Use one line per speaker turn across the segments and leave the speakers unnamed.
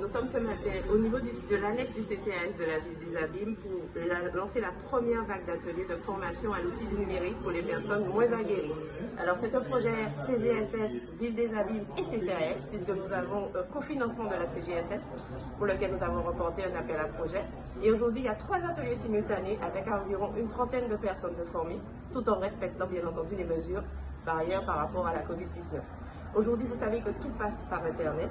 Nous sommes ce matin au niveau de l'annexe du CCAS de la ville des Abîmes pour lancer la première vague d'ateliers de formation à l'outil du numérique pour les personnes moins aguerries. Alors c'est un projet CGSS, Ville des Abîmes et CCAS, puisque nous avons un cofinancement de la CGSS pour lequel nous avons remporté un appel à projet. Et aujourd'hui, il y a 3 ateliers simultanés avec environ une trentaine de personnes de formées, tout en respectant bien entendu les mesures barrières par rapport à la COVID-19. Aujourd'hui, vous savez que tout passe par Internet.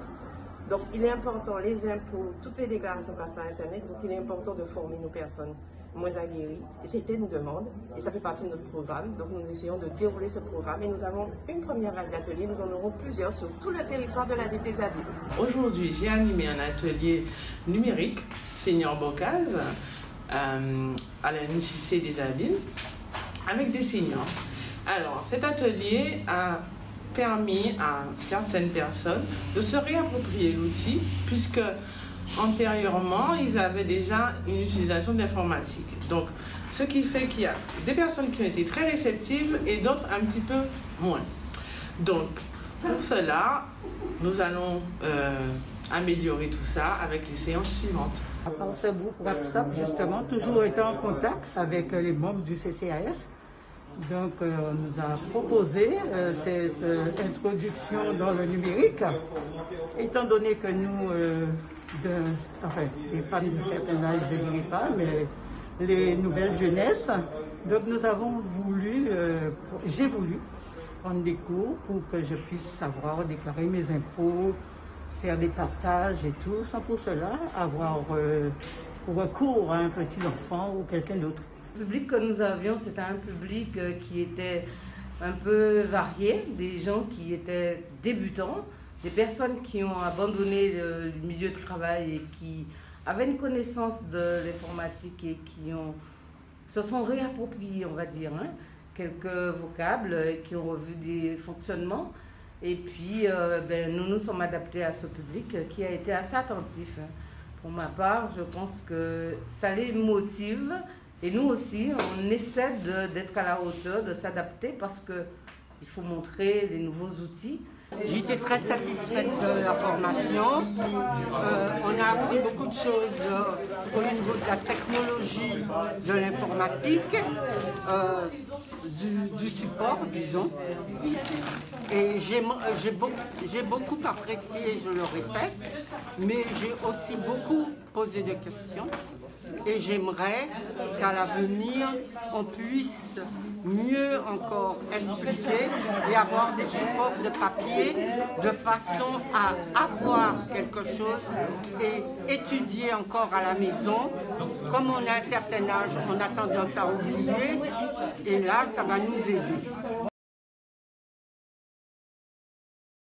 Donc, il est important, les impôts, toutes les déclarations passent par Internet, donc il est important de former nos personnes moins aguerries. Et c'était une demande, et ça fait partie de notre programme. Donc, nous essayons de dérouler ce programme et nous avons une première vague d'ateliers. Nous en aurons plusieurs sur tout le territoire de la ville des Abîmes.
Aujourd'hui, j'ai animé un atelier numérique, Senior Bocase, à la MJC des Abîmes, avec des seniors. Alors, cet atelier a permis à certaines personnes de se réapproprier l'outil, puisque antérieurement, ils avaient déjà une utilisation de l'informatique. Donc, ce qui fait qu'il y a des personnes qui ont été très réceptives et d'autres un petit peu moins. Donc, pour cela, nous allons améliorer tout ça avec les séances suivantes.
Ce groupe WhatsApp, justement, toujours été en contact avec les membres du CCAS. Donc, on nous a proposé cette introduction dans le numérique, étant donné que nous, les femmes de certain âge, je ne dirais pas, mais les nouvelles jeunesses, donc nous avons voulu, j'ai voulu prendre des cours pour que je puisse savoir déclarer mes impôts, faire des partages et tout, sans pour cela avoir recours à un petit enfant ou quelqu'un d'autre.
Le public que nous avions, c'était un public qui était un peu varié, des gens qui étaient débutants, des personnes qui ont abandonné le milieu de travail et qui avaient une connaissance de l'informatique et qui se sont réappropriés, on va dire, quelques vocables, qui ont revu des fonctionnements. Et puis, nous nous sommes adaptés à ce public qui a été assez attentif. Pour ma part, je pense que ça les motive. Et nous aussi, on essaie d'être à la hauteur, de s'adapter parce qu'il faut montrer les nouveaux outils.
J'étais très satisfaite de la formation. On a appris beaucoup de choses au niveau de la technologie, de l'informatique, du support, disons. Et j'ai beaucoup apprécié, je le répète, mais j'ai aussi beaucoup posé des questions. Et j'aimerais qu'à l'avenir, on puisse mieux encore expliquer et avoir des supports de papier de façon à avoir quelque chose et étudier encore à la maison. Comme on a un certain âge, on a tendance à oublier et là, ça va nous aider.